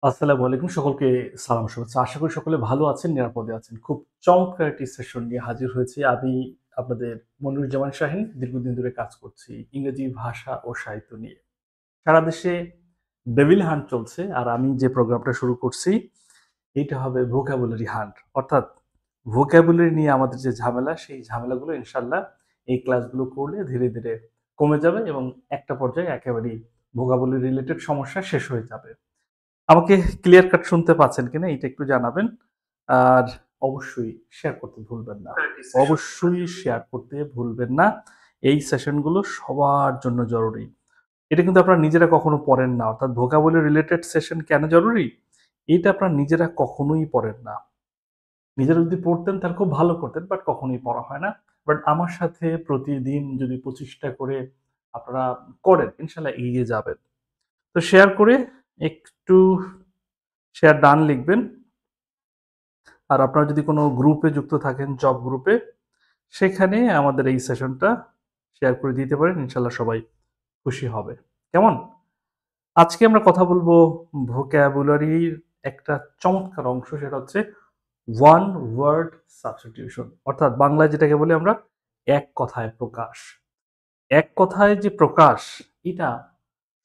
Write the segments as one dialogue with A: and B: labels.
A: আসসালামু আলাইকুম। সকলকে সালাম শুভেচ্ছা। আশা করি সকলে ভালো আছেন, নিরাপদে আছেন। খুব চমৎকার একটি সেশন নিয়ে হাজির হয়েছি। আমি আপনাদের মনিরুজ্জামান শাহীন। দীর্ঘদিন ধরে কাজ করছি ইংরেজি ভাষা ও সাহিত্য নিয়ে। সারা দেশে ডেভিল হান্ট চলছে। আর আমি যে প্রোগ্রামটা শুরু করছি, এইটা হবে ভোকাবুলারি হান্ট। অর্থাৎ ভোকাবুলারি নিয়ে আমাদের যে ঝামেলা, সেই ঝামেলাগুলো ইনশাআল্লাহ এই ক্লাসগুলো করলে ধীরে, ধীরে কমে যাবে এবং একটা পর্যায়ে একেবারেই ভোকাবুলারি রিলেটেড সমস্যা শেষ হয়ে যাবে। আমাকে ক্লিয়ার কাট শুনতে পাচ্ছেন কিনা এটা একটু জানাবেন। আর অবশ্যই শেয়ার করতে ভুলবেন না। অবশ্যই শেয়ার করতে ভুলবেন না। এই সেশনগুলো সবার জন্য জরুরি। এটা কিন্তু আপনারা নিজেরা কখনো পড়েন না। অর্থাৎ ভোকাবুলারি রিলেটেড সেশন কেন জরুরি? এটা আপনারা নিজেরা কখনোই পড়েন না। নিজেরা যদি পড়তেন তাহলে খুব ভালো করতেন, বাট কখনোই পড়া হয় না। বাট আমার সাথে প্রতিদিন যদি ২৫ টা করে আপনারা করেন, ইনশাআল্লাহ এগিয়ে যাবেন। তো শেয়ার করে একটু শেয়ার ডান লিখবেন। আর আপনারা যদি কোনো গ্রুপে যুক্ত থাকেন, জব গ্রুপে, সেখানে আমাদের এই সেশনটা শেয়ার করে দিতে পারেন। ইনশাআল্লাহ সবাই খুশি হবে। কেমন? আজকে আমরা কথা বলবো ভোক্যাবুলারির একটা চমৎকার অংশ, সেটা হচ্ছে ওয়ান ওয়ার্ড সাবস্টিটিউশন। অর্থাৎ বাংলায় যেটাকে বলি আমরা এক কথায় প্রকাশ। এক কথায় যে প্রকাশ, এটা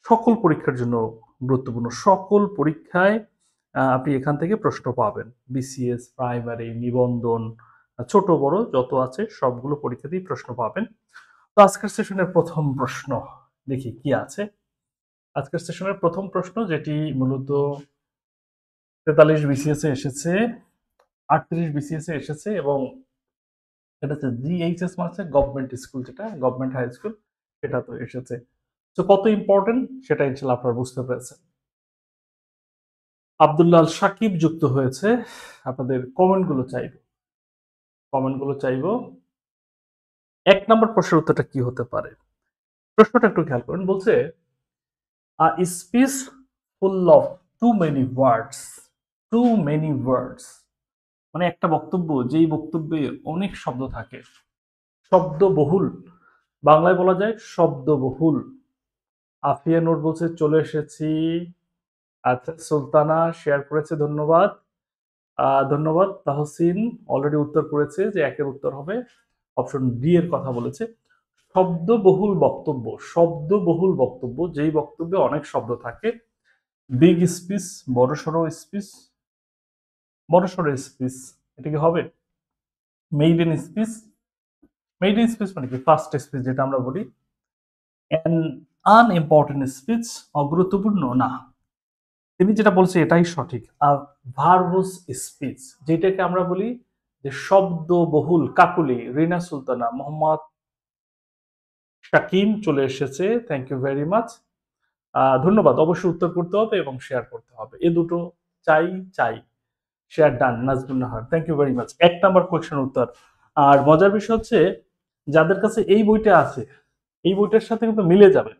A: সকল পরীক্ষার জন্য গুরুত্বপূর্ণ। সকল পরীক্ষায় আপনি এখান থেকে প্রশ্ন পাবেন। বিসিএস, প্রাইমারি, নিবন্ধন, ছোট বড় যত আছে সবগুলো পরীক্ষাতেই প্রশ্ন পাবেন। তো আজকের সেশনের ১ম প্রশ্ন দেখি কি আছে। আজকের সেশনের ১ম প্রশ্ন, যেটি মূলত ৪৩ বিসিএস এ এসেছে, ৩৮ বিসিএস এ এসেছে এবং এটা হচ্ছে জিএইচএস মানে হচ্ছে গভর্নমেন্ট স্কুল, যেটা গভর্নমেন্ট হাই স্কুল, সেটা তো এসেছে। তো কত ইম্পর্টেন্ট সেটা ইনশাআল্লাহ আপনারা বুঝতে পেরেছেন। আব্দুল্লাহ সাকিব যুক্ত হয়েছে। আপনাদের কমেন্টগুলো চাইবো। কমেন্টগুলো চাইবো। ১ নাম্বার প্রশ্নের উত্তরটা কি হতে পারে? প্রশ্নটা একটু খেয়াল করেন। বলছে, "a speech full of too many words." Too many words মানে একটা বক্তব্য, যেই বক্তব্যে অনেক শব্দ থাকে। শব্দবহুল। বাংলায় বলা যায় শব্দবহুল। আফিয়া নূর বলছে চলে এসেছি। আচ্ছা, সুলতানা শেয়ার করেছে, ধন্যবাদ। ধন্যবাদ। তাহসিন অলরেডি উত্তর করেছে যে একের উত্তর হবে অপশন ডি এর কথা বলেছে। শব্দবহুল বক্তব্য, শব্দবহুল বক্তব্য, যেই বক্তব্যে অনেক শব্দ থাকে। বিগ স্পিচ, বড়সড় স্পিচ, বড়সড় স্পিচ, এটা কি হবে? মেইডেন স্পিচ, মেইডেন স্পিচ মানে কি? ফার্স্ট স্পিচ যেটা আমরা বলি। অ্যান আনইম্পর্টেন্ট স্পিচ, অগুরুত্বপূর্ণ না। তিনি যেটা বলছে এটাই সঠিক। ভার্বস স্পিচ, যেটাকে আমরা বলি যে শব্দবহুল। কাকুলি, রিনা সুলতানা, মোহাম্মদ শাকিম চলে এসেছে, থ্যাংক ইউ ভেরি মাচ। ধন্যবাদ। অবশ্যই উত্তর করতে হবে এবং শেয়ার করতে হবে, এ দুটো চাই চাই। Share done, Nazmul Nahar, thank you very much. ১ number question উত্তর। আর মজার বিষয় হচ্ছে, যাদের কাছে এই বইটা আছে, এই বইটার সাথে কিন্তু মিলে যাবে।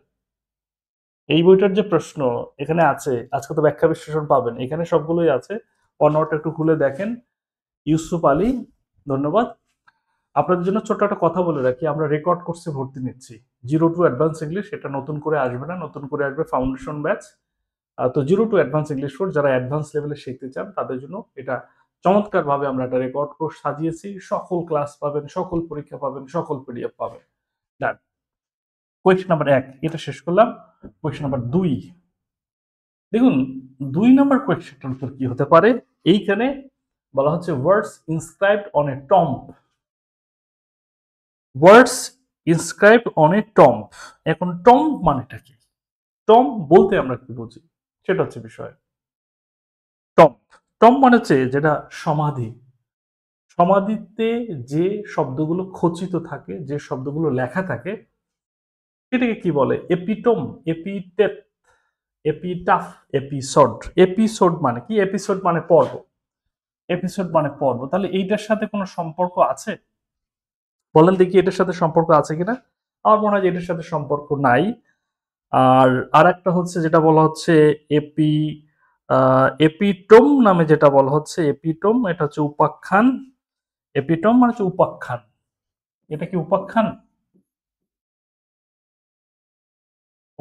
A: এই বইটার যে প্রশ্ন এখানে আছে, আজকে তো ব্যাখ্যা বিশ্লেষণ পাবেন, এখানে সবগুলোই আছে। অন্যটা একটু খুলে দেখেন। ইউসুফ আলী, ধন্যবাদ। আপনাদের জন্য ছোট্ট একটা কথা বলে রাখি, আমরা রেকর্ড কোর্সে ভর্তি নিচ্ছি। 0 টু অ্যাডভান্স ইংলিশ, এটা নতুন করে আসবে না, নতুন করে আসবে ফাউন্ডেশন ব্যাচ। তো 0 টু অ্যাডভান্স ইংলিশ কোর্স, যারা অ্যাডভান্স লেভেলে শিখতে চান তাদের জন্য এটা চমৎকারভাবে আমরা একটা রেকর্ড কোর্স সাজিয়েছি। সকল ক্লাস পাবেন, সকল পরীক্ষা পাবেন, সকল পিডিএফ পাবেন। ডান। কোয়েশ্চেন নাম্বার ১ এটা শেষ করলাম। কোয়েশ্চেন নাম্বার ২, দেখুন ২ নাম্বার কোয়েশ্চেনটার উত্তর কি হতে পারে? এইখানে বলা হচ্ছে words inscribed on a tomb. Words inscribed on a tomb. এখন টম্ব মানেটা কি? টম্ব বলতে আমরা কি বুঝি সেটা হচ্ছে বিষয়। টম্ব, টম্ব মানে হচ্ছে যেটা সমাধি। সমাধিতে যে শব্দগুলো খচিত থাকে, যে শব্দগুলো লেখা থাকে, সেটাকে কি বলে? Epitome, epithet, epitaph, episode. Episode মানে কি? এপিসোড মানে পর্ব। এপিসোড মানে পর্ব। তাহলে এইটার সাথে কোনো সম্পর্ক আছে? বলেন দেখি এটার সাথে সম্পর্ক আছে কিনা? আমার মনে হয় যে এটার সাথে সম্পর্ক নাই। আর আরেকটা হচ্ছে যেটা বলা হচ্ছে এপিটোম নামে যেটা বলা হচ্ছে, এপিটোম এটা হচ্ছে উপাখ্যান। এপিটোম মানে হচ্ছে উপাখ্যান। এটা কি উপাখ্যান?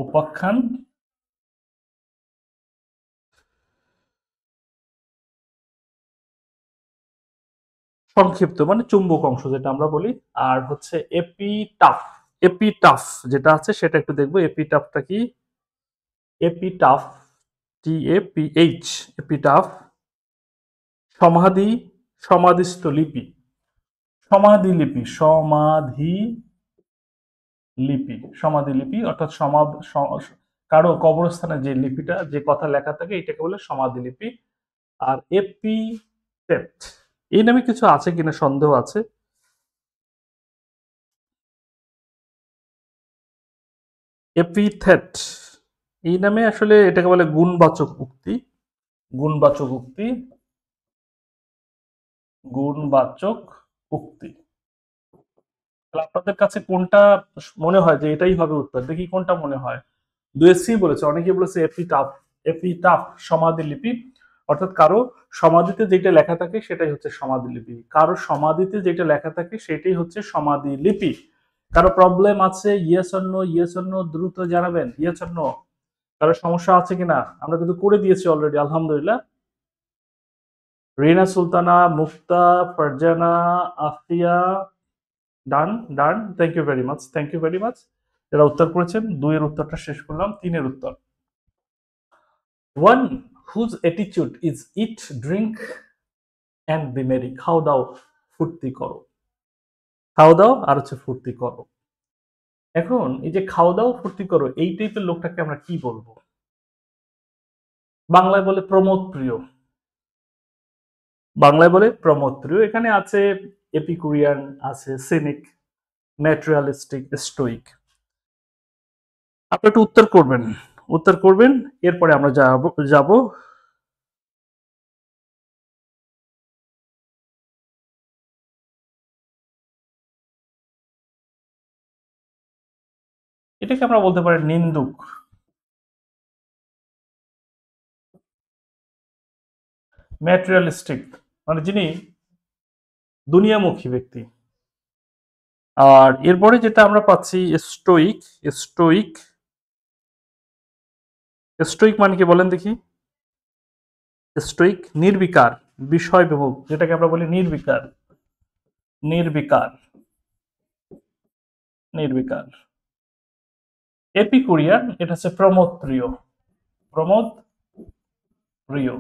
A: উপাখ্যান। সংক্ষিপ্ত মানে চুম্বক অংশ যেটা আমরা বলি। আর হচ্ছে এপিটাফ। এপিটাফ যেটা আছে সেটা একটু দেখবো। এপিটাফটা কি? এপিটাফ, TAPH, এপিটাফ সমাধি, সমাধিস্থ লিপি, সমাধিলিপি, সমাধিলিপি অর্থাৎ কারো কবরস্থানে যে লিপিটা, যে কথা লেখা থাকে এটাকে বলে সমাধিলিপি। আর এপিটেট এই নামে কিছু আছে কিনা সন্দেহ আছে। এপিথেট এই নামে আসলে এটাকে বলে গুণবাচক উক্তি। গুণবাচক উক্তি, গুণবাচক উক্তি। তাহলে আপনাদের কাছে কোনটা মনে হয় যে এটাই হবে উত্তর? দেখি কোনটা মনে হয়। দুয়েসি বলেছে, অনেকে বলেছে এপিটাফ। এপিটাফ সমাধিলিপি, অর্থাৎ কারো সমাধিতে যেটা লেখা থাকে সেটাই হচ্ছে সমাধিলিপি। কারো সমাধিতে যেটা লেখা থাকে সেটাই হচ্ছে সমাধিলিপি। কারো প্রবলেম আছে, yes or no, yes or no দ্রুত জানাবেন, ইয়েস অর নো। কারো সমস্যা আছে কিনা? আমরা কিন্তু করে দিয়েছি অলরেডি, আলহামদুলিল্লাহ। Rina Sultana, Mukta, Farzana, Afia, done, done. Thank you very much, thank you very much. যারা উত্তর করেছেন, 2 এর উত্তরটা শেষ করলাম, 3 এর উত্তর। One whose attitude is eat, drink and be merry. খাও দাও, ফুর্তি করো। খাও দাও আর হচ্ছে ফুর্তি করো। এখন এই যে খাও দাও ফুর্তি করো এই টাইপের লোকটাকে আমরা কি বলবো? বাংলায় বলে প্রমোদ প্রিয়। বাংলায় বলে প্রমোদ প্রিয়। এখানে আছে এপিকুরিয়ান, আছে সিনিক, ন্যাচারালিস্টিক, স্টোইক। আপনি একটু উত্তর করবেন, উত্তর করবেন, এরপরে আমরা যাব। এটাকে আমরা বলতে পারি নিন্দুক। ম্যাটেরিয়ালিস্টিক মানে যিনি দুনিয়ামুখী ব্যক্তি। আর এরপরে যেটা আমরা পাচ্ছি স্টোইক। স্টোইক, স্টোইক মানে কি বলেন দেখি? স্টোইক নির্বিকার, বিষয় বিমুখ, যেটাকে আমরা বলি নির্বিকার। নির্বিকার, নির্বিকার। এপিকুরিয়ান এটা হচ্ছে প্রমোদ প্রিয়। প্রমোদ প্রিয়।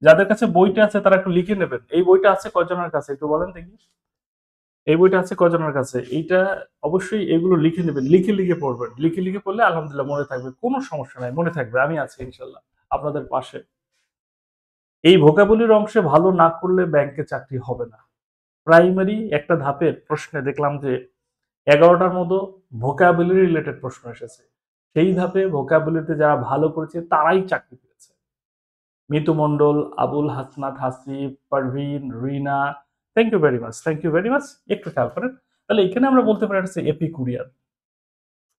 A: যাদের কাছে বইটা আছে তারা একটু লিখে নেবেন। এই বইটা আছে কয়জনের কাছে একটু বলেন দেখি। এই বইটা আছে কয়জনের কাছে? এইটা অবশ্যই এগুলো লিখে নেবেন, লিখে লিখে পড়বেন। লিখে লিখে পড়লে আলহামদুলিল্লাহ মনে থাকবে, কোনো সমস্যা নাই, মনে থাকবে। আমি আছি ইনশাল্লাহ আপনাদের পাশে। এই ভোকাবুলারি অংশে ভালো না করলে ব্যাংকে চাকরি হবে না। প্রাইমারি একটা ধাপের প্রশ্নে দেখলাম যে 11টার মতো ভোকাবুলারি রিলেটেড প্রশ্ন এসেছে। সেই ধাপে ভোকাবুলারিতে যারা ভালো করেছে তারাই চাকরি পেয়েছে। Mitu Mondal, Abul Hasnat Hasib, Parvin, Rina, thank you very much, thank you very much. একটু খেয়াল করেন। তাহলে এখানে আমরা বলতে পারি হচ্ছে এপিকুরিয়ান।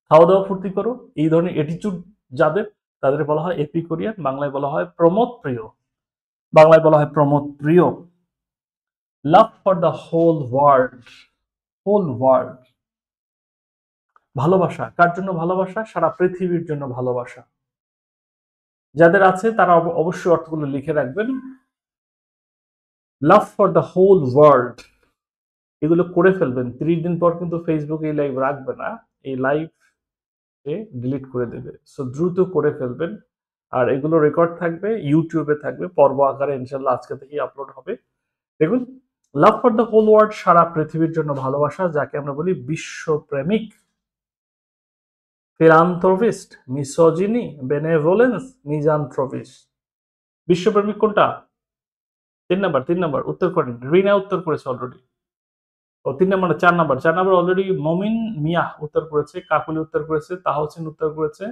A: খাওয়া দাওয়া ফুর্তি করো, এই ধরনের অ্যাটিটিউড যাদের, তাদের বলা হয় এপিকুরিয়ান। বাংলায় বলা হয় প্রমোদ প্রিয়। বাংলায় বলা হয় প্রমোদ প্রিয়। Love for the whole world. Whole world, ভালোবাসা কার জন্য? ভালোবাসা সারা পৃথিবীর জন্য ভালোবাসা। যাদের আছে তারা অবশ্যই অর্থগুলো লিখে রাখবেন। Love for the whole world, এগুলো করে ফেলবেন। 30 দিন পর কিন্তু ফেসবুক এই লাইভ রাখবে না, এই লাইভ ডিলিট করে দেবে। সো দ্রুত করে ফেলবেন। আর এগুলো রেকর্ড থাকবে, ইউটিউবে থাকবে, পর্ব আকারে ইনশাল্লাহ আজকে থেকেই আপলোড হবে। দেখুন, love for the whole world সারা পৃথিবীর জন্য ভালোবাসা, যাকে আমরা বলি বিশ্বপ্রেমিক। Philanthropist, misogyny, বেনেভোলেন্স, মিজানথ্রপিস্ট। বিশ্বপ্রেমিক কোনটা? 3 নাম্বার, 3 নাম্বার উত্তর করেন। রিনা উত্তর করেছে অলরেডি। ও 3 নাম্বার না, 4 নাম্বার, 4 নাম্বার অলরেডি মমিন মিয়া উত্তর করেছে, কাকুলি উত্তর করেছে, তাহসিন উত্তর করেছে।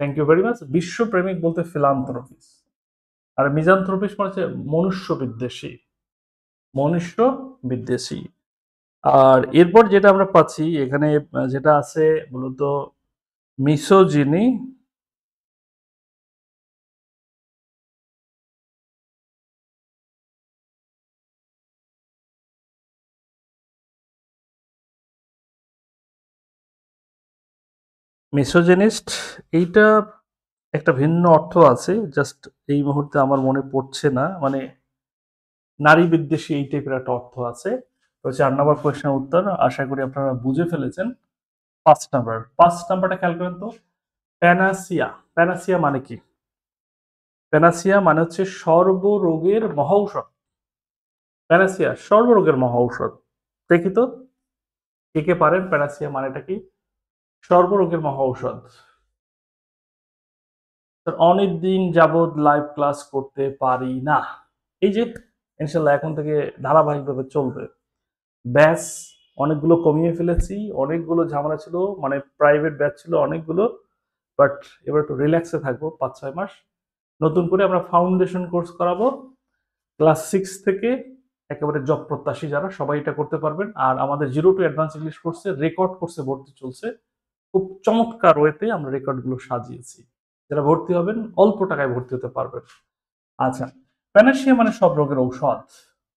A: Thank you very much. বিশ্বপ্রেমিক বলতে ফিলান্থ্রপিস্ট। আর মিজানথ্রপিস্ট মানে হচ্ছে মনুষ্য বিদ্বেষী। মনুষ্য বিদ্বেষী। আর এরপর যেটা আমরা পাচ্ছি এখানে, যেটা আছে মূলত মিসোজিনি। মিসোজেনিস্ট এইটা একটা ভিন্ন অর্থ আছে, জাস্ট এই মুহূর্তে আমার মনে পড়ছে না। মানে নারী বিদ্বেষী এই টাইপের একটা অর্থ আছে। তো 4 নম্বর কোয়েশ্চেনের উত্তর আশা করি আপনারা বুঝে ফেলেছেন। 5 নাম্বারটা খেয়াল করেন তো। প্যানাসিয়া। প্যানাসিয়া মানে কি? প্যানাসিয়া মানে হচ্ছে সর্বরোগের মহৌষধ। প্যানাসিয়া সর্বরোগের মহৌষধ। দেখি তো কে কে পারেন প্যানাসিয়া মানেটা কি? সর্বরোগের মহৌষধ। অনেকদিন যাবৎ লাইভ ক্লাস করতে পারি না। এই যে ইনশাল্লাহ এখন থেকে ধারাবাহিকভাবে চলবে। ব্যাচ অনেকগুলো কমিয়ে ফেলেছি, অনেকগুলো ঝামেলা ছিল, মানে প্রাইভেট ব্যাচ ছিল অনেকগুলো, বাট এবার একটু রিল্যাক্সে থাকবো 5-6 মাস। নতুন করে আমরা ফাউন্ডেশন কোর্স করাবো ক্লাস 6 থেকে একেবারে জব প্রত্যাশী যারা সবাই এটা করতে পারবেন। আর আমাদের 0 to অ্যাডভান্স ইংলিশ কোর্সে রেকর্ড কোর্সে ভর্তি চলছে। খুব চমৎকার ওয়েতে আমরা রেকর্ডগুলো সাজিয়েছি। যারা ভর্তি হবেন অল্প টাকায় ভর্তি হতে পারবেন। আচ্ছা, প্যানাসিয়া মানে সব রোগের ঔষধ।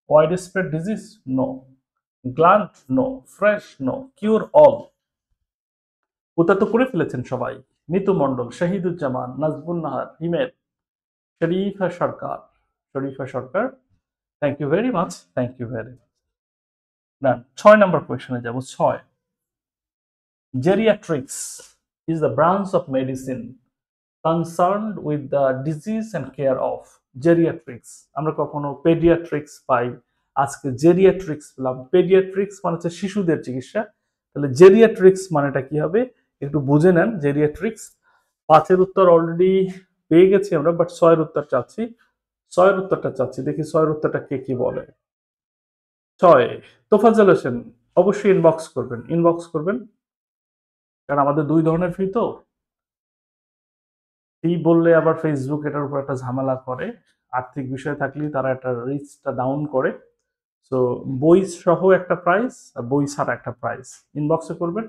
A: Widespread disease no, gland no, fresh no, cure all. উত্তর তো করে ফেলেছেন সবাই। Mitu Mondal, Shahiduzzaman, Nazbun Nahar, Himel, Sharifa Sarkar. Sharifa Sarkar, thank you very much, thank you very much. Done. 6 নম্বর কোয়েশনে যাব। 6, geriatrics is the branch of medicine concerned with the disease and care of geriatrics. আমরা কখনো পেডিয়াট্রিক্স পাই, আজকে জেরিয়াট্রিক্স পেলাম। পেডিয়াট্রিক্স মানে হচ্ছে শিশুদের চিকিৎসা, তাহলে জেরিয়াট্রিক্স মানেটা কি হবে একটু বুঝে নেন। জেরিয়াট্রিক্স 5-এর উত্তর অলরেডি পেয়ে গেছি আমরা, বাট 6-এর উত্তর চাচ্ছি। 6-এর উত্তরটা চাচ্ছি, দেখি 6-এর উত্তরটা কে কি বলে। 6, তোফাজ্জল হোসেন, অবশ্যই ইনবক্স করবেন, ইনবক্স করবেন, কারণ আমাদের 2 ধরনের ফি তো। ফি বললে আবার ফেসবুক এটার উপর একটা ঝামেলা করে, আর্থিক বিষয় থাকলেই তারা একটা রিচটা ডাউন করে। সো বই সহ একটা প্রাইস আর বই ছাড়া একটা প্রাইস, ইনবক্সে করবেন।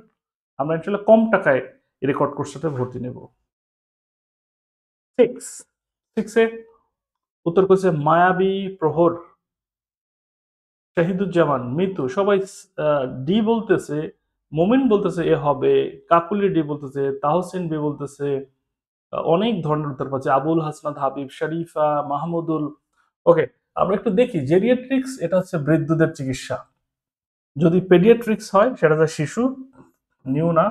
A: আমরা ইনশাল্লাহ কম টাকায় রেকর্ড কোর্সটাতে ভর্তি নেব। 6 এ উত্তর করছে মায়াবী প্রহর, শাহিদুজ্জামান, মিতু, সবাই ডি বলতেছে, মোমিন বলতেছে এ হবে, কাকুলি ডি বলতেছে, তাহসিন বি বলতেছে, অনেক ধরনের উত্তর পাচ্ছে, আবুল হাসনাত, হাবিব, শরীফা, মাহমুদুল। ওকে, আমরা একটু দেখি। জেরিয়াট্রিক্স এটা হচ্ছে বৃদ্ধদের চিকিৎসা। যদি পেডিয়াট্রিক্স হয় সেটা হচ্ছে শিশু, নিউ না।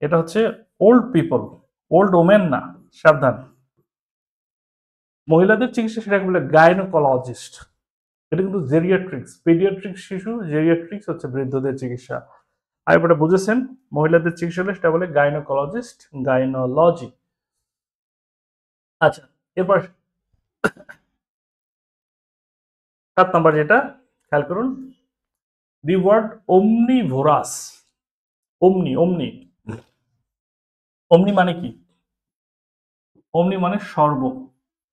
A: এটা হচ্ছে ওল্ড পিপল, ওল্ড ওমেন না, সাবধান। মহিলাদের চিকিৎসা সেটাকে বলে গাইনোকোলজিস্ট। এটা কিন্তু জেরিয়াট্রিক্স, পেডিয়াট্রিক্স শিশু, জেরিয়াট্রিক্স হচ্ছে বৃদ্ধদের চিকিৎসা। আর এবারে বুঝেছেন, মহিলাদের চিকিৎসা হলে সেটা বলে গাইনোকোলজিস্ট, গাইনোলজি। আচ্ছা, এরপর 7 নাম্বার যেটা খেয়াল করুন, দি ওয়ার্ড omnivorous। অমনি অমনি মানে কি? অমনি মানে সর্ব,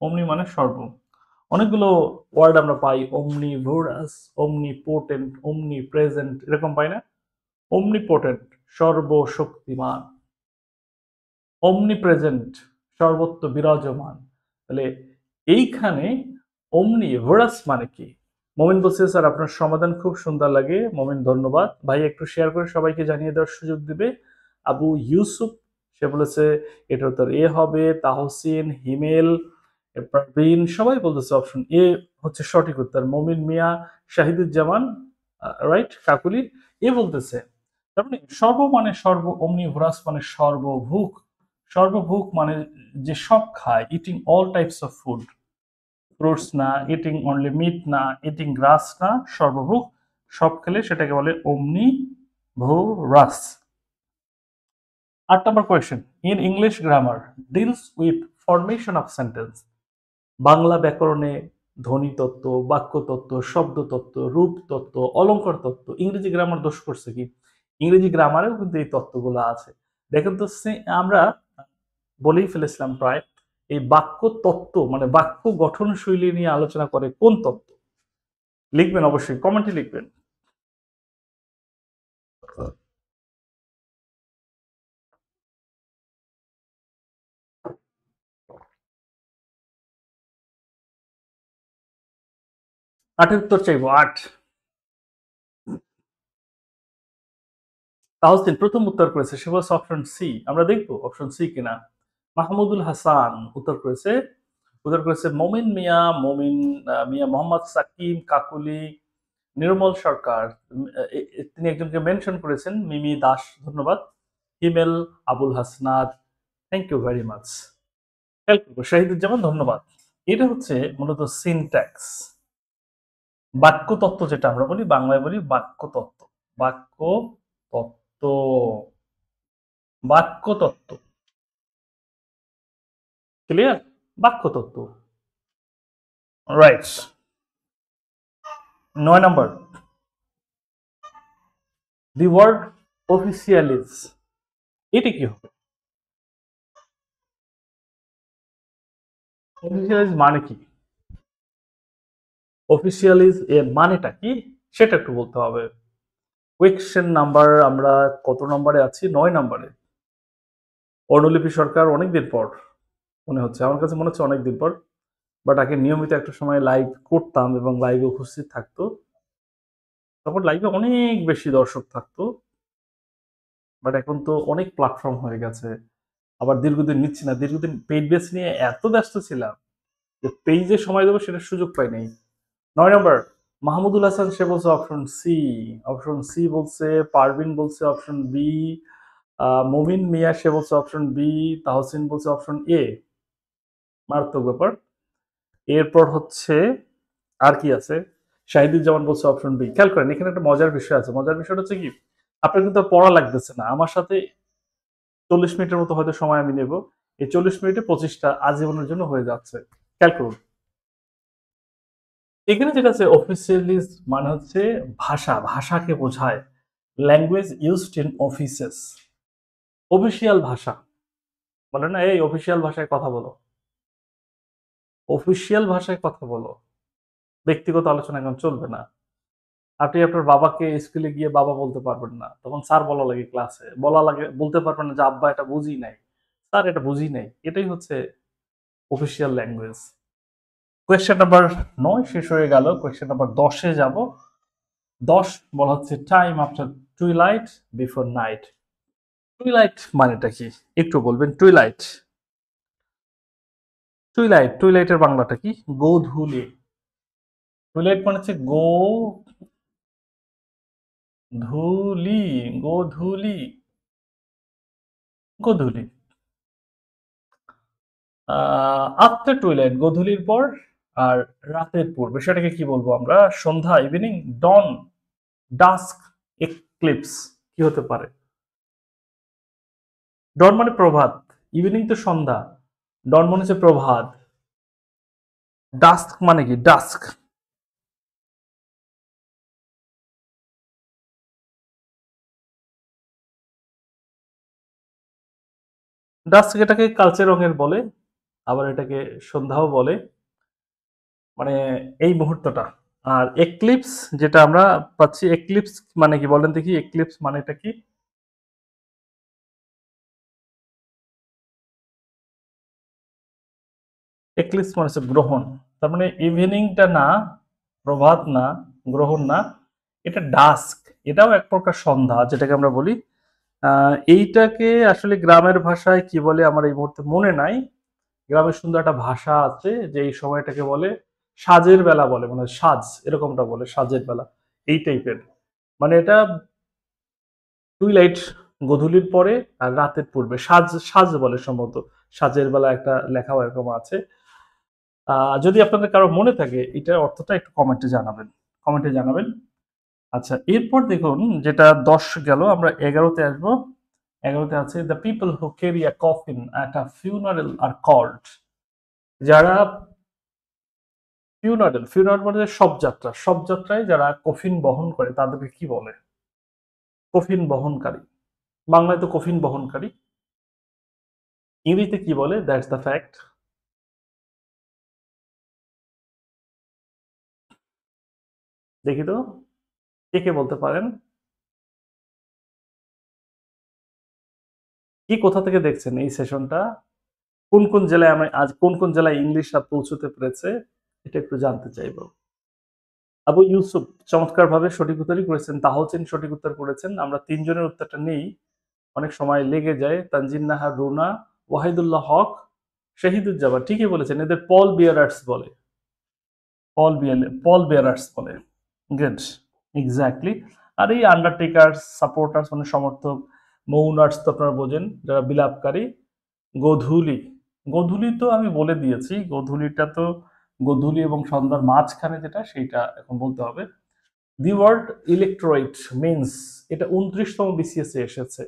A: অমনি মানে সর্ব। অনেকগুলো ওয়ার্ড আমরা পাই, omnivorous, omnipotent, omnipresent, এরকম পাই না? omnipotent সর্বশক্তিমান, omnipresent সর্বত্র বিরাজমান। তাহলে এইখানে omnivorous মানে কি? মমিন বলছে স্যার আপনার সমাধান খুব সুন্দর লাগে। মমিন ধন্যবাদ ভাই, একটু শেয়ার করে সবাইকে জানিয়ে দেওয়ার সুযোগ দিবে। আবু ইউসুফ, সে বলেছে এটা উত্তর এ হবে। তাহসিন, হিমেল, পারভিন সবাই বলতেছে অপশন এ হচ্ছে সঠিক উত্তর। মমিন মিয়া, শাহিদুজ্জামান, রাইট, কাকুলি এ বলতেছে। তার মানে সর্ব মানে সর্ব, omnivorous মানে সর্বভুক। সর্বভুক মানে যে সব খায়, eating all types of food, fruits না, ইটিং অনলি মিট না, ইটিং গ্রাস না, সর্বভুক, সব খেলে সেটাকে বলে অমনি ভোরাস। 8 নম্বর question, in English grammar deals with formation of sentence. Bangla ব্যাকরণে ধ্বনি তত্ত্ব, বাক্য তত্ত্ব, শব্দ তত্ত্ব, রূপ তত্ত্ব, অলঙ্কার তত্ত্ব। ইংরেজি গ্রামার দোষ করছে কি? ইংরেজি গ্রামারেও কিন্তু এই তত্ত্বগুলো আছে। দেখেন তো, আমরা বলেই ফেলেছিলাম প্রায়, এই বাক্য তত্ত্ব মানে বাক্য গঠন শৈলী নিয়ে আলোচনা করে কোন তত্ত্ব? লিখবেন, অবশ্যই কমেন্টে লিখবেন। আটের উত্তর চাইবো, 8। তাহসিন প্রথম উত্তর করেছে, সে বলছে অপশন সি। আমরা দেখবো অপশন সি কিনা। মাহমুদুল হাসান উত্তর করেছে উত্তর করেছে মমিন মিয়া, মিয়া মোহাম্মদ সাকিম, কাকুলি, নির্মল সরকার। তিনি একজনকে মেনশন করেছেন, মিমি দাস, ধন্যবাদ। Himel, Abul Hasnat, thank you very much. Help করবো শাহিদুজ্জামান, ধন্যবাদ। এটা হচ্ছে মূলত সিনট্যাক্স, বাক্য তত্ত্ব, যেটা আমরা বলি বাংলায় বলি বাক্য তত্ত্ব। বাক্য তত্ত্ব, বাক্য তত্ত্ব, ক্লিয়ার? বাক্য তত্ত্ব, রাইট। 9 নম্বর, দি ওয়ার্ড অফিসিয়ালিজ, এটা কি হবে? অফিসিয়ালিজ মানে কি? অফিসিয়ালিজ এর মানেটা কি সেটা একটু বলতে হবে। কোয়েশ্চেন নাম্বার, আমরা কত নম্বরে আছি? 9 নম্বরে। অনুলিপি সরকার, অনেকদিন পর মনে হচ্ছে, আমার কাছে মনে হচ্ছে অনেকদিন পর, বাট আগে নিয়মিত একটা সময় লাইভ করতাম এবং লাইভে উপস্থিত থাকতো, তখন লাইভে অনেক বেশি দর্শক থাকতো, বাট এখন তো অনেক প্ল্যাটফর্ম হয়ে গেছে, আবার দীর্ঘদিন নিচ্ছি না, দীর্ঘদিন পেইড বেস নিয়ে এত ব্যস্ত ছিলাম যে পেইজে সময় দেবো সেটা সুযোগ পাই নাই। 9 নম্বর, মাহমুদুল হাসান, সে বলছে অপশন সি। অপশন সি বলছে, পারভিন বলছে অপশন বি, মমিন মিয়া সে বলছে অপশন বি, তাহসিন বলছে অপশন এ। মারাত্মক ব্যাপার। এরপর হচ্ছে আর কি আছে? শাহিদুজ্জামান বলছে অপশন বি। খেয়াল করেন এখানে একটা মজার বিষয় আছে। মজার বিষয়টা হচ্ছে কি, আপনার কিন্তু পড়া লাগতেছে না, আমার সাথে 40 মিনিটের মতো হয়তো সময় আমি নেব, এই 40 মিনিটে 25টা আজীবনের জন্য হয়ে যাচ্ছে। খেয়াল করুন এখানে যেটা আছে, অফিসিয়ালিজ মানে হচ্ছে ভাষা, ভাষাকে বোঝায়, language used in offices, official ভাষা। বলে না এই অফিসিয়াল ভাষায় কথা বলো, অফিসিয়াল ভাষায় কথা বলো, ব্যক্তিগত আলোচনা এখন চলবে না। আপনি আপনার বাবাকে স্কুলে গিয়ে বাবা বলতে পারবেন না, তখন স্যার বলা লাগে, ক্লাসে বলা লাগে, বলতে পারবেন না যে আব্বা এটা বুঝি নাই, স্যার এটা বুঝি নাই। এটাই হচ্ছে অফিসিয়াল ল্যাঙ্গুয়েজ। কোয়েশ্চেন নাম্বার 9 শেষ হয়ে গেল, কোয়েশ্চেন নাম্বার 10-এ যাব। 10 বলা হচ্ছে time after twilight before night. Twilight মানেটা কি একটু বলবেন? টুইলাইট, টুইলাইট, টুইলাইটের বাংলাটা কি? গোধূলি। টুইলাইট মানে হচ্ছে ধূলি, গোধূলি, গোধূলি। আফটার টুইলাইট, গোধূলির পর, আর রাতের পূর্বে সেটাকে কি বলবো আমরা? সন্ধ্যা, ইভিনিং, ডন, ডাস্ক, এক্লিপস। কি হতে পারে? ডন মানে প্রভাত, ইভিনিং তো সন্ধ্যা, ডন মানে হচ্ছে প্রভাত, ডাস্ক মানে কি? ডাস্ক, ডাস্ক এটাকে কালচে রঙের বলে, আবার এটাকে সন্ধ্যাও বলে, মানে এই মুহূর্তটা। আর এক্লিপস যেটা আমরা পাচ্ছি, এক্লিপস মানে কি বলেন দেখি? এক্লিপস মানেটা কি? এক্লিপস মানে হচ্ছে গ্রহণ। তার মানে ইভিনিংটা না, প্রভাত না, গ্রহণ না, এটা ডাস্ক, এটাও এক প্রকার সন্ধ্যা যেটাকে আমরা বলি। এইটাকে আসলে গ্রামের ভাষায় কি বলে আমার এই মুহূর্তে মনে নাই। গ্রামের সুন্দর একটা ভাষা আছে যে এই সময়টাকে বলে সাজের বেলা বলে, মানে সাজ এরকমটা বলে, সাজের বেলা, এই টাইপের। মানে এটা টুইলাইট, গোধূলির পরে আর রাতের পূর্বে, সাজ, সাজ বলে সম্ভবত, সাজের বেলা একটা লেখাও এরকম আছে। যদি আপনাদের কারো মনে থাকে এটার অর্থটা একটু কমেন্টে জানাবেন, কমেন্টে জানাবেন। আচ্ছা, এরপর দেখুন যেটা 10 গেল, আমরা 11-তে আসবো। 11-তে আছে the people who carry a coffin at a funeral are called. যারা ফিউনারেল, ফিউনারেল মানে শবযাত্রা, শবযাত্রায় যারা কফিন বহন করে তাদেরকে কি বলে? কফিন বহনকারী, বাংলায় তো কফিন বহনকারী, ইংরেজিতে কি বলে? That's the fact. দেখি তো কে কে বলতে পারেন, কি কোথা থেকে দেখছেন এই সেশনটা, কোন কোন জেলায়, আমি আজ কোন কোন জেলায় ইংলিশ পৌঁছতে পেরেছে, এটা একটু জানতে চাইবো। আবু ইউসুফ চমৎকারভাবে সঠিক উত্তরই করেছেন, তাহসিন সঠিক উত্তর করেছেন। আমরা তিনজনের উত্তরটা নেই, অনেক সময় লেগে যায়। তানজিন নাহার, রুনা, ওয়াহিদুল্লাহ হক, শাহিদুজ্জামান ঠিকই বলেছেন, এদের পল বিয়ারার্স বলে। পল বিয়ারার্স বলে। Good, exactly. আর এই আন্ডারটেকার্স, সাপোর্টার্স মানে সমর্থক, মৌনার্স তো আপনারা বোঝেন যারা বিলাপকারী। গোধূলি, গোধূলি তো আমি বলে দিয়েছি, গোধূলিটা তো গোধূলি এবং সন্ধ্যার মাঝখানে যেটা সেইটা এখন বলতে হবে। দি ওয়ার্ড ইলেকট্রয়েট মিন্স, এটা 29তম বিসিএস এ এসেছে।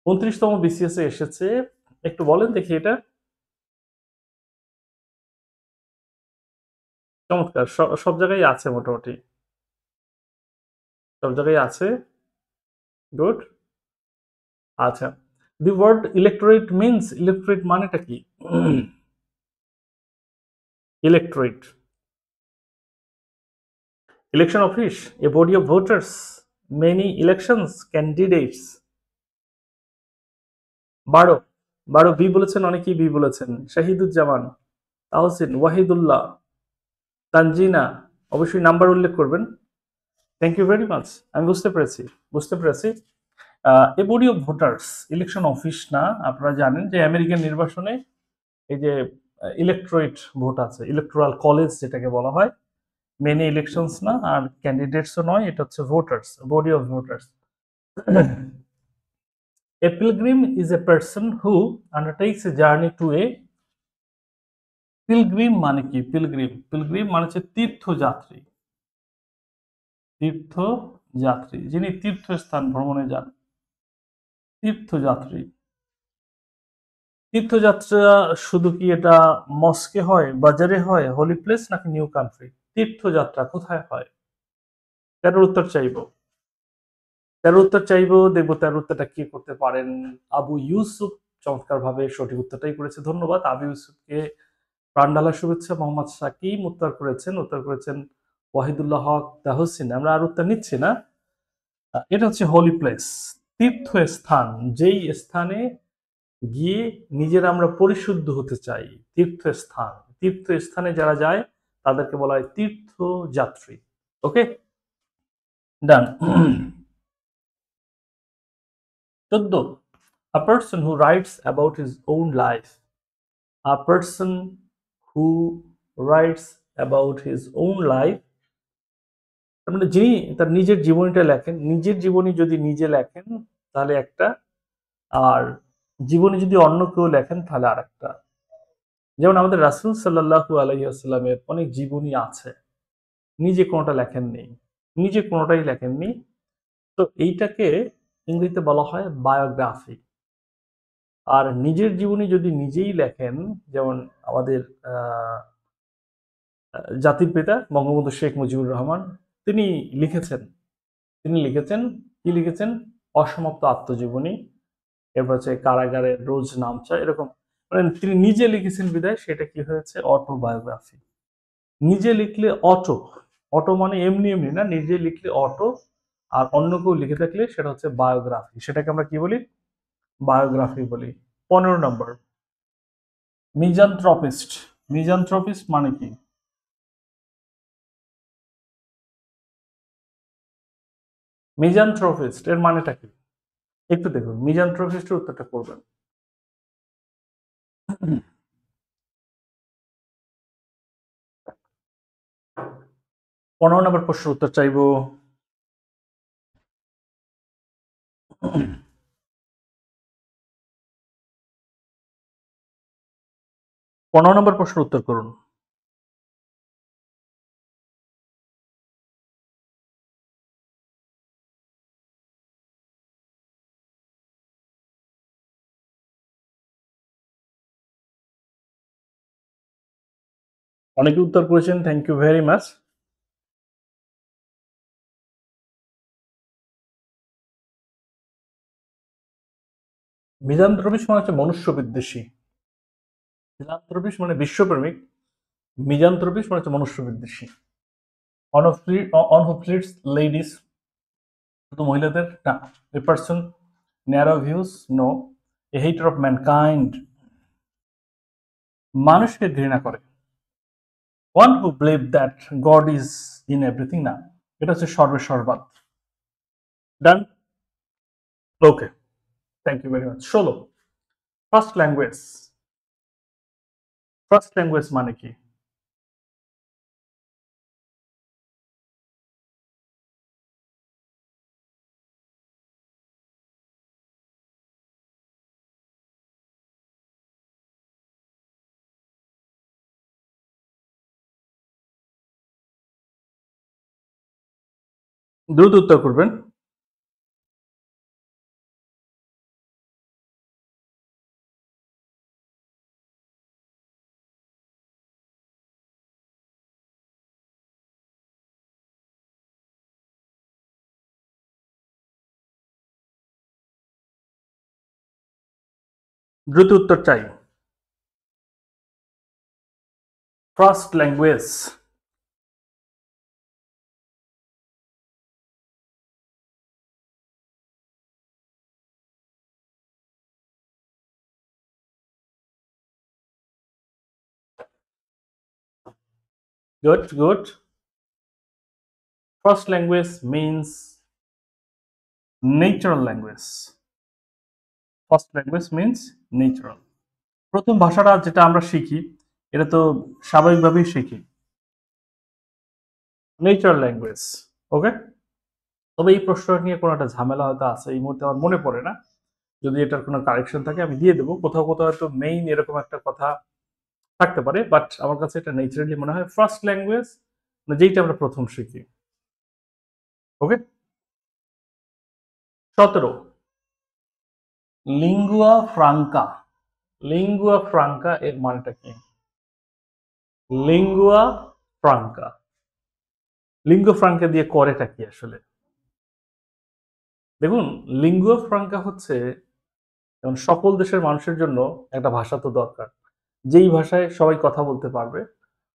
A: 29তম বিসিএস এ এসেছে, একটু বলেন দেখি এটা। চমৎকার, সব জায়গায় আছে মোটামুটি, সব জায়গায় আছে। গুড। আচ্ছা, দি ওয়ার্ড ইলেকট্রয়েট মিন্স, ইলেকট্রয়েট মানেটা কি? Electorate, election office, a body of voters, many elections, candidates. 12, 12 B বলেছেন, অনেকেই বি বলেছেন। শাহিদুজ্জামান, তাহসিন, ওয়াহিদুল্লাহ, তানজিনা, অবশ্যই নাম্বার উল্লেখ করবেন। থ্যাংক ইউ ভেরি মাচ, আমি বুঝতে পেরেছি, বুঝতে পেরেছি। A body of voters, election office না। আপনারা জানেন যে আমেরিকান নির্বাচনে এই যে ইলেকট্রয়েট ভোট আছে, ইলেকট্রাল কলেজ যেটাকে বলা হয়, মেনি ইলেকশনস না, আর ক্যান্ডিডেটসও নয়, এটা হচ্ছে voters, body of voters. A pilgrim is a person who undertakes a journey to a pilgrim মানে কি? পিলগ্রিম, পিলগ্রিম মানে হচ্ছে তীর্থযাত্রী, তীর্থযাত্রী যিনি তীর্থস্থান ভ্রমণে যান, তীর্থযাত্রী। তীর্থযাত্রা শুধু কি এটা মস্কে হয়, বাজারে হয়, হোলি প্লেস, নাকি নিউ কান্ট্রি? তীর্থযাত্রা কোথায় হয়? 13 উত্তর চাইবো, 13 উত্তর চাইবো, দেখবো 13 উত্তরটা কি করতে পারেন। আবু ইউসুফ চমৎকার ভাবে সঠিক উত্তরটাই করেছে, ধন্যবাদ আবু ইউসুফকে। প্রাণঢালা শুভেচ্ছা। মোহাম্মদ সাকিম উত্তর করেছেন, উত্তর করেছেন ওয়াহিদুল্লাহ হক, তাহসিন। আমরা আর উত্তর নিচ্ছি না। এটা হচ্ছে হোলি প্লেস, তীর্থস্থান, যেই স্থানে গিয়ে নিজেরা আমরা পরিশুদ্ধ হতে চাই, তীর্থস্থান। তীর্থস্থানে যারা যায় তাদেরকে বলা হয় তীর্থযাত্রী। ওকে, ডান। 14, a person who writes about his own life, a person who writes about his own life, তার মানে যিনি তার নিজের জীবনীটা লেখেন, নিজের জীবনী যদি নিজে লেখেন তাহলে একটা, আর জীবনী যদি অন্য কেউ লেখেন তাহলে আর একটা। যেমন আমাদের রাসূল সাল্লাল্লাহু আলাইহি ওয়াসাল্লামের অনেক জীবনী আছে, নিজে কোনোটা লেখেননি, নিজে কোনোটাই লেখেননি। তো এইটাকে ইংরেজিতে বলা হয় বায়োগ্রাফি। আর নিজের জীবনী যদি নিজেই লেখেন, যেমন আমাদের জাতির পিতা বঙ্গবন্ধু শেখ মুজিবুর রহমান, তিনি লিখেছেন, তিনি লিখেছেন, কি লিখেছেন? অসমাপ্ত আত্মজীবনী, এরপর হচ্ছে কারাগারে রোজ নামচা, এরকম। মানে তিনি নিজে লিখেছেন বিধায় সেটা কি হয়েছে? অটোবায়োগ্রাফি। নিজে লিখলে অটো, অটো মানে এমনি এমনি না, নিজে লিখলে অটো, আর অন্য কেউ লিখে থাকলে সেটা হচ্ছে বায়োগ্রাফি, সেটাকে আমরা কি বলি? বায়োগ্রাফি বলি। 15 নম্বর, মিজানথ্রপিস্ট, মিজানথ্রপিস্ট মানে কি? মিজানথ্রপিস্ট এর মানেটা কি? একটু দেখুন, মিজানথ্রপিস্টের উত্তরটা করবেন। 15 নম্বর প্রশ্নের উত্তর চাইবো। 15 নম্বর প্রশ্নের উত্তর করুন। অনেকে উত্তর করেছেন, থ্যাংক ইউ ভেরি মাচ। মিজানথ্রপিস্ট মানে হচ্ছে মনুষ্য বিদ্বেষী, ফিলান্থ্রপিস্ট মানে বিশ্বপ্রেমিক, মিজানথ্রপিস্ট মানে হচ্ছে মনুষ্য বিদ্বেষী। অন হু ফ্লিটস লেডিস, শুধু মহিলাদের না। A person narrow views, no. A hater of mankind, মানুষকে ঘৃণা করে। One who believe that God is in everything, না, এটা হচ্ছে সর্বে সর্বাৎ। Done, okay, thank you very much. 16 first language. First language মানে কি? দ্রুত উত্তর করবেন। দ্রুত উত্তর চাই। First language. Good, good. First language means natural language. First language means natural. প্রথম ভাষাটা যেটা আমরা শিখি এটা তো স্বাভাবিকভাবেই শিখি, ন্যাচারাল ল্যাঙ্গুয়েজ। ওকে, তবে এই প্রশ্নটা নিয়ে কোনো একটা ঝামেলা হয়তো আছে, এই মুহূর্তে আমার মনে পড়ে না। যদি এটার কোনো কারেকশন থাকে আমি দিয়ে দেবো। কোথাও কোথাও হয়তো মেইন এরকম একটা কথা থাকতে পারে, বাট আমার কাছে এটা ন্যাচারালি মনে হয় ফার্স্ট ল্যাঙ্গুয়েজ যেইটা আমরা প্রথম শিখি। ওকে, 17 লিঙ্গুয়া ফ্রাঙ্কা। লিঙ্গুয়া ফ্রাঙ্কা এর মানেটা কি? লিঙ্গুয়া ফ্রাঙ্কা, লিঙ্গুয়া ফ্রাঙ্কা দিয়ে করেটা কি আসলে? দেখুন, লিঙ্গুয়া ফ্রাঙ্কা হচ্ছে যেমন সকল দেশের মানুষের জন্য একটা ভাষা তো দরকার, যেই ভাষায় সবাই কথা বলতে পারবে।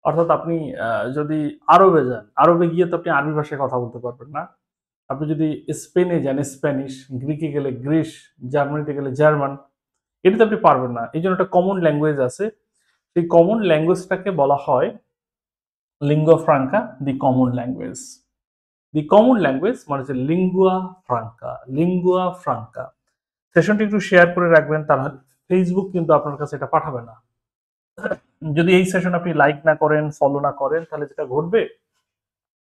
A: অর্থাৎ আপনি যদি আরবে যান, আরবে গিয়ে তো আপনি আরবি ভাষায় কথা বলতে পারবেন না। আপনি যদি স্পেনে যান স্প্যানিশ, গ্রিকে গেলে গ্রিস, জার্মানিতে গেলে জার্মান, এটা তো আপনি পারবেন না। এই জন্য একটা কমন ল্যাঙ্গুয়েজ আছে, সেই কমন ল্যাঙ্গুয়েজটাকে বলা হয় লিঙ্গুয়া ফ্রাঙ্কা, দি কমন ল্যাঙ্গুয়েজ। দি কমন ল্যাঙ্গুয়েজ মানে হচ্ছে লিঙ্গুয়া ফ্রাঙ্কা, লিঙ্গুয়া ফ্রাঙ্কা। সেশনটি একটু শেয়ার করে রাখবেন, তাহলে ফেসবুক কিন্তু আপনার কাছে এটা পাঠাবে না। যদি এই সেশন আপনি লাইক না করেন, ফলো না করেন, তাহলে যেটা ঘটবে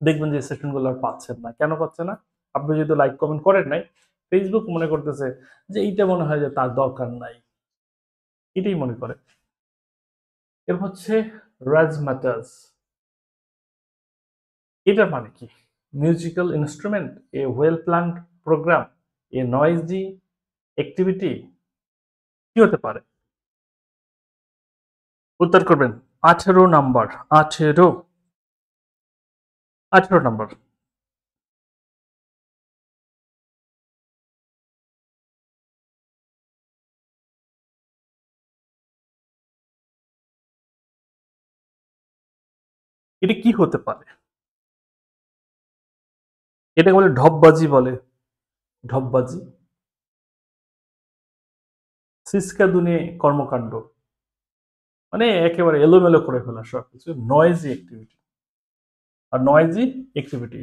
A: দেখবেন যে সেশনগুলো আর পাচ্ছেন না। কেন পাচ্ছে না? আপনি যদি লাইক কমেন্ট করেন নাই, ফেসবুক মনে করতেছে যে এইটা মনে হয় যে তার দরকার নাই, এটাই মনে করে। এর হচ্ছে রাজমাটাস। এটার মানে কি? মিউজিক্যাল ইনস্ট্রুমেন্ট, এ ওয়েল প্ল্যান্ড প্রোগ্রাম, এ নয়েজি অ্যাক্টিভিটি, কি হতে পারে? উত্তর করবেন। 18 নাম্বার, 18, 18 নাম্বার। এটা কি হতে পারে? এটাকে বলে ঢপবাজি বলে, ঢপবাজি। সিসকা দুনিয়ে কর্মকাণ্ড, মানে একেবারে এলোমেলো করে ফেলা সবকিছু, নয়েজি অ্যাক্টিভিটি। আর নয়েজি অ্যাক্টিভিটি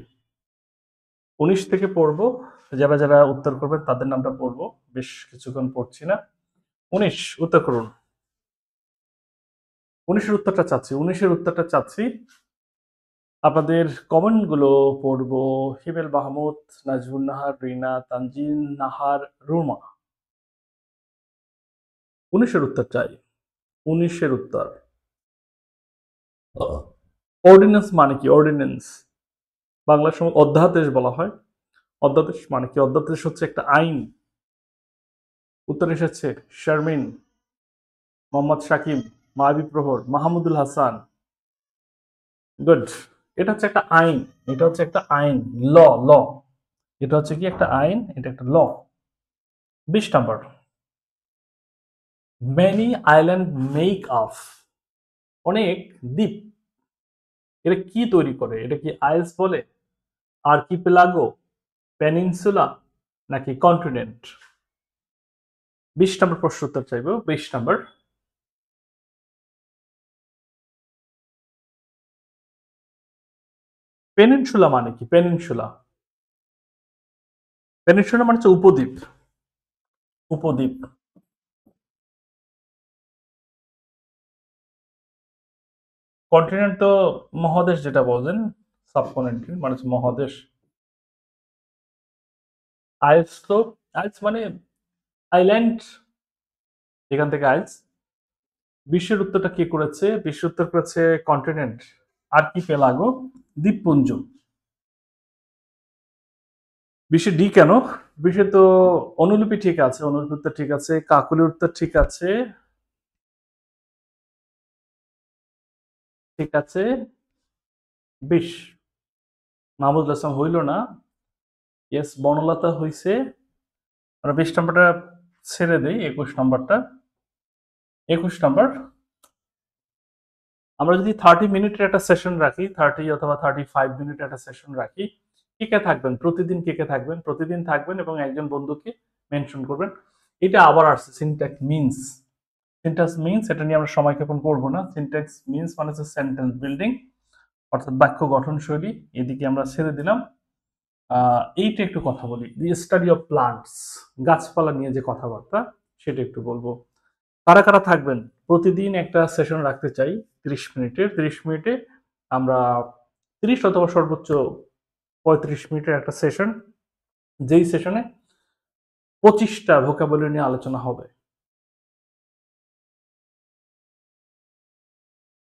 A: 19 থেকে পড়বো, যারা যারা উত্তর করবেন তাদের নামটা পড়বো, বেশ কিছুক্ষণ পড়ছি না। 19 উত্তর করুন। 19-এর উত্তরটা চাচ্ছি, 19-এর উত্তরটা চাচ্ছি। আপনাদের কমেন্ট গুলো পড়বো। হিমেল মাহমুদ, নাজমুন নাহার, রিনা, তানজিন নাহার, রুমা। 19-এর উত্তর চাই, 19-এর উত্তর। অর্ডিন্যান্স মানে কি? অর্ডিন্যান্স বাংলার সময় অধ্যাদেশ বলা হয়। অধ্যাদেশ মানে কি? অধ্যাদেশ হচ্ছে একটা আইন। উত্তর এসেছে শারমিন, মোহাম্মদ শাকিব, মায়াবী প্রহর, মাহমুদুল হাসান। গুড। এটা হচ্ছে একটা আইন, এটা হচ্ছে একটা আইন, ল, ল। এটা হচ্ছে কি একটা আইন, এটা একটা ল। 20 number. Many island make of, অনেক দ্বীপ। এটা কি তৈরি করে? এটা কি আইলস বলে, আর্কিপেলাগো, পেনিনসুলা, নাকি কন্টিনেন্ট? 20 নম্বর প্রশ্ন উত্তর চাইবো, 20 নম্বর। পেনিনসুলা মানে কি? পেনিনসুলা, পেনিনসুলা মানে হচ্ছে উপদ্বীপ। উপদ্বীপ। কন্টিনেন্ট তো মহাদেশ যেটা বলছেন, সাবকন্টিনেন্ট মানে হচ্ছে মহাদেশ। আইলস তো, আইলস মানে আইল্যান্ড, এখান থেকে আইলস। বিশ্বের উত্তরটা কে করেছে? বিশ্বের উত্তর করেছে কন্টিনেন্ট, আর্কিপেলাগো, দ্বীপপুঞ্জ। বিশ্বে ডি কেন? বিশ্বে তো অনুলিপি ঠিক আছে, অনুলিপি উত্তর ঠিক আছে, কাকলির উত্তর ঠিক আছে, ঠিক আছে। 20 মাহমুদুল হাসান হইল না। ইয়েস, বনলতা হইছে। আমরা 20 নম্বরটা ছেড়ে দেই, 21 নম্বরটা। 21 নম্বর, আমরা যদি 30 মিনিটের একটা সেশন রাখি, 30 অথবা 35 মিনিটের একটা সেশন রাখি, কে কে থাকবেন প্রতিদিন? কে কে থাকবেন প্রতিদিন? থাকবেন এবং একজন বন্ধুকে মেনশন করবেন। এটা আবার আসছে সিনট্যাক্স মিন্স। সিনট্যাক্স মিন্স এটা নিয়ে আমরা সময় ক্ষেপণ করবো না। সিনট্যাক্স মিন্স মানে হচ্ছে সেন্টেন্স বিল্ডিং, অর্থাৎ বাক্য গঠন শৈলী। এদিকে আমরা ছেড়ে দিলাম। এইটা একটু কথা বলি, দি স্টাডি অফ প্লান্টস, গাছপালা নিয়ে যে কথাবার্তা সেটা একটু বলবো। কারা কারা থাকবেন? প্রতিদিন একটা সেশন রাখতে চাই 30 মিনিটের। 30 মিনিটে আমরা 30 অথবা সর্বোচ্চ 35 মিনিটের একটা সেশন, যেই সেশনে 25টা ভোকাবুলারি নিয়ে আলোচনা হবে।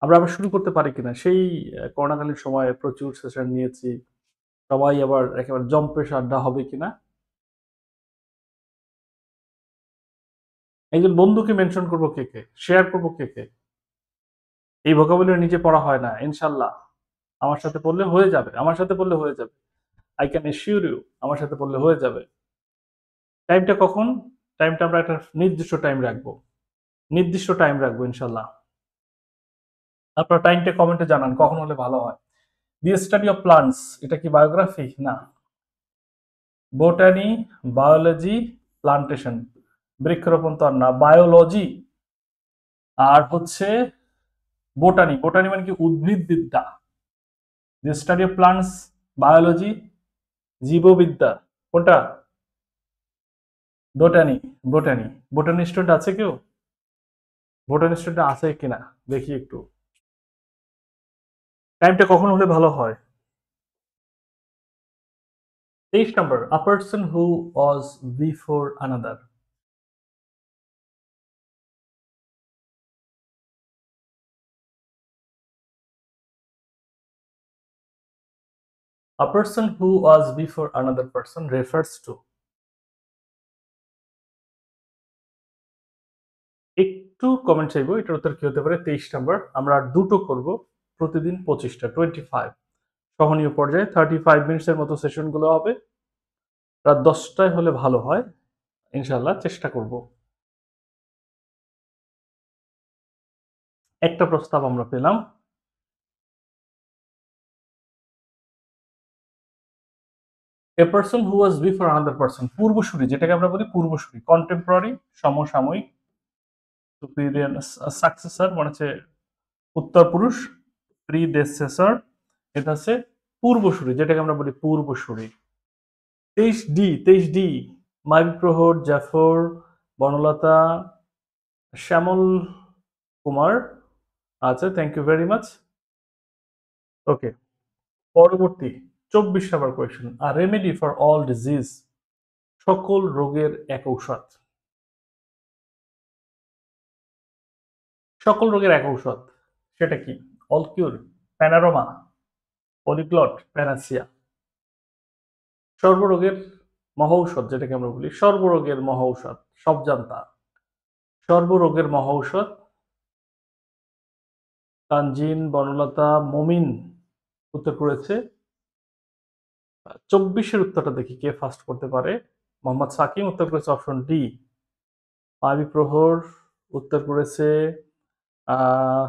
A: আমরা আবার শুরু করতে পারি কিনা, সেই করোনাকালীন সময়ে প্রচুর সেশন নিয়েছি, সবাই আবার একেবারে জম্পেশ আড্ডা হবে কিনা। একজন বন্ধুকে মেনশন করবো, কে কে শেয়ার করবো, কে কে এই ভোকাবুলারি নিজে পড়া হয় না, ইনশাল্লাহ আমার সাথে পড়লে হয়ে যাবে, আমার সাথে পড়লে হয়ে যাবে। আই ক্যান এসিউর ইউ, আমার সাথে পড়লে হয়ে যাবে। টাইমটা কখন? টাইমটা আমরা একটা নির্দিষ্ট টাইম রাখবো, নির্দিষ্ট টাইম রাখবো ইনশাল্লাহ। আপনার টাইমটা কমেন্টে জানান কখন হলে ভালো হয়। দি স্টাডি অফ প্লান্টস, এটা কি বায়োগ্রাফি? না। বোটানি, বায়োলজি, প্লান্টেশন, বৃক্ষরোপণ তো আর না, বায়োলজি। আর হচ্ছে বোটানি, বোটানি মানে কি? উদ্ভিদ বিদ্যা। The study of plants, biology, জীববিদ্যা। কোনটা? বোটানি। বোটানি। বোটানি স্টুডেন্ট আছে কেউ? বোটানি স্টুডেন্ট আছে কিনা দেখি একটু। টাইমটা কখন হলে ভালো হয়? 23 নম্বর, a person who was before another. A person who was before another person refers to, একটু কমেন্ট চাইবো, এটার উত্তর কি হতে পারে? 23 নাম্বার। আমরা আর দুটো করব, প্রতিদিন 25টা, 25 সহনীয় পর্যায়ে 35 মিনিটসের মতো সেশন গুলো হবে। রাত 10টায় হলে ভালো হয়, ইনশাল্লাহ চেষ্টা করব। একটা প্রস্তাব আমরা পেলাম। A person who was before another person, পূর্বসূরি, যেটাকে আমরা বলি পূর্বসূরি, কন্টেম্পোরারি, সমসাময়িক, সুপিরিয়র, সাকসেসর মানে হচ্ছে উত্তর পুরুষ, প্রিডেসেসর এটা হচ্ছে পূর্বসূরি, যেটাকে আমরা বলি পূর্বসূরি। 23 ডি, 23 ডি, মাইল প্রহর, জাফর, বনলতা, শ্যামল কুমার। আচ্ছা, thank you very much. Okay, পরবর্তী 24 নাম্বার কোয়েশ্চেন, আর রেমেডি ফর অল ডিজিজ, সকল রোগের এক ঔষধ। সকল রোগের এক ঔষধ সেটা কি? All cure, panorama, polyglot, panacea. সর্বরোগের মহৌষধ, যেটাকে আমরা বলি সর্বরোগের মহৌষধ, সব জানতা, সর্বরোগের মহৌষধ। তানজিন, বনলতা, মমিন উত্তর করেছে। 24-এর উত্তরটা দেখি কে ফার্স্ট করতে পারে। মোহাম্মদ সাকিম উত্তর করেছে অপশন ডি। মাবি প্রহর উত্তর করেছে আহ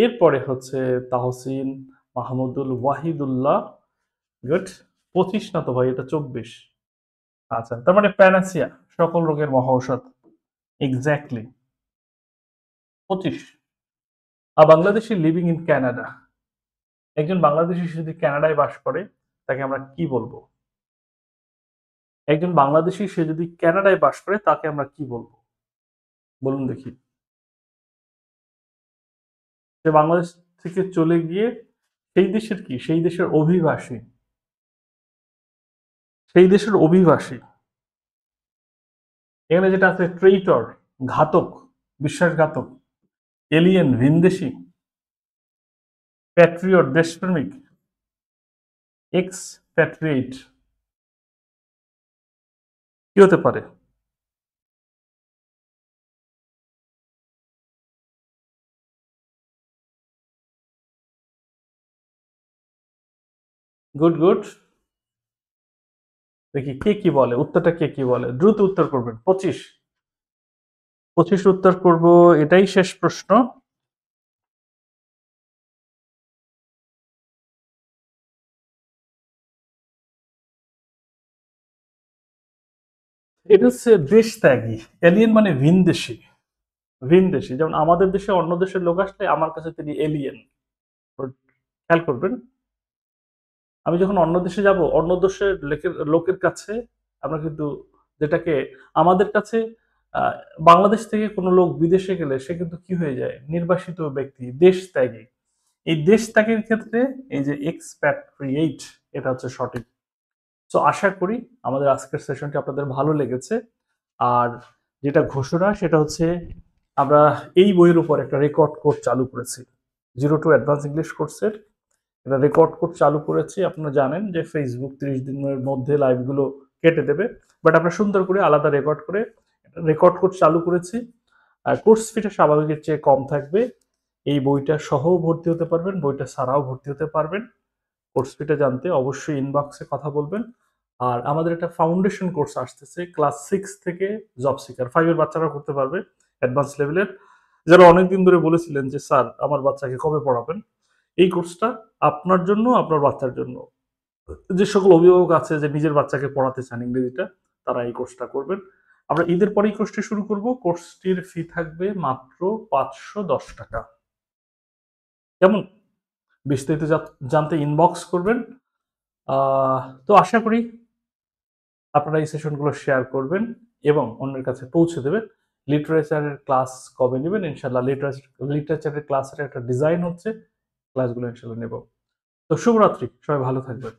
A: এরপরে হচ্ছে তাহসিন, মাহমুদুল ওয়াহিদুল্লাহ। গুড। 25 না তো ভাই, এটা 24। আচ্ছা, তার মানে প্যানাসিয়া, সকল রোগের মহৌষধ, exactly. 25। Bangladeshi living in Canada, একজন বাংলাদেশি যদি কানাডায় বাস করে তাকে আমরা কি বলবো? একজন বাংলাদেশী সে যদি কানাডায় বাস করে তাকে আমরা কি বলবো? বলুন দেখি। সে বাংলাদেশ থেকে চলে গিয়ে সেই দেশের কি? সেই দেশের অভিবাসী। সেই দেশের অভিবাসী। এখানে যেটা আছে ট্রেইটর, ঘাতক, বিশ্বাসঘাতক, এলিয়েন, ভিনদেশী, প্যাট্রিয়ট, দেশপ্রেমিক, এক্সপ্যাট্রিয়েট কি হতে পারে? Good, good. দেখি কে কি বলে, উত্তরটা কে কি বলে। দ্রুত উত্তর করবেন। 25, 25 উত্তর করব। এটাই শেষ প্রশ্ন। এটা হচ্ছে দেশত্যাগী। এলিয়েন মানে ভিনদেশী। ভিনদেশী, যেমন আমাদের দেশে অন্য দেশের লোক আসলে আমার কাছে তিনি এলিয়েন। খেয়াল করবেন, আমি যখন অন্য দেশে যাব, অন্য দেশের লোকের কাছে আমরা কিন্তু যেটাকে আমাদের কাছে আহ, বাংলাদেশ থেকে কোনো লোক বিদেশে গেলে সে কিন্তু কি হয়ে যায়? নির্বাসিত ব্যক্তি, দেশ ত্যাগী। এই দেশ ত্যাগের ক্ষেত্রে এই যে এক্সপ্যাট্রিয়েট, এটা হচ্ছে সঠিক। তো আশা করি আমাদের আজকের সেশনটি আপনাদের ভালো লেগেছে। আর যেটা ঘোষণা সেটা হচ্ছে আমরা এই বইয়ের উপর একটা রেকর্ড কোর্স চালু করেছি, 0 to অ্যাডভান্স ইংলিশ কোর্সের। এটা রেকর্ড কোড চালু করেছি। আপনারা জানেন যে ফেসবুক 30 দিনের মধ্যে লাইভগুলো কেটে দেবে, বাট আমরা সুন্দর করে আলাদা রেকর্ড করে রেকর্ড কোড চালু করেছি। আর কোর্স ফিটা স্বাভাবিকের চেয়ে কম থাকবে। এই বইটা সহ ভর্তি হতে পারবেন, বইটা ছাড়াও ভর্তি হতে পারবেন। কোর্স ফিটা জানতে অবশ্যই ইনবক্সে কথা বলবেন। আর আমাদের একটা ফাউন্ডেশন কোর্স আসতেছে ক্লাস 6 থেকে জব সিকার 5 এর বাচ্চারা করতে পারবে, অ্যাডভান্স লেভেলের। যারা অনেকদিন ধরে বলেছিলেন যে স্যার আমার বাচ্চাকে কবে পড়াবেন, এই কোর্সটা আপনার জন্য, আপনার বাচ্চার জন্য। যে সকল অভিভাবক আছে যে নিজের বাচ্চাকে পড়াতে চান ইংরেজিটা, তারা এই কোর্সটা করবেন। আমরা ঈদের পরেই কোর্সটি শুরু করব। কোর্সটির ফি থাকবে মাত্র 510 টাকা। কেমন? বিস্তারিত জানতে ইনবক্স করবেন। তো আশা করি আপনারা এই সেশনগুলো শেয়ার করবেন এবং অন্যের কাছে পৌঁছে দেবেন। লিটারেচারের ক্লাস কবে নেবেন? ইনশাল্লাহ লিটারেচারের ক্লাসের একটা ডিজাইন হচ্ছে, ক্লাসগুলো ইনশাল্লাহ নেব। তো শুভরাত্রি, সবাই ভালো থাকবেন।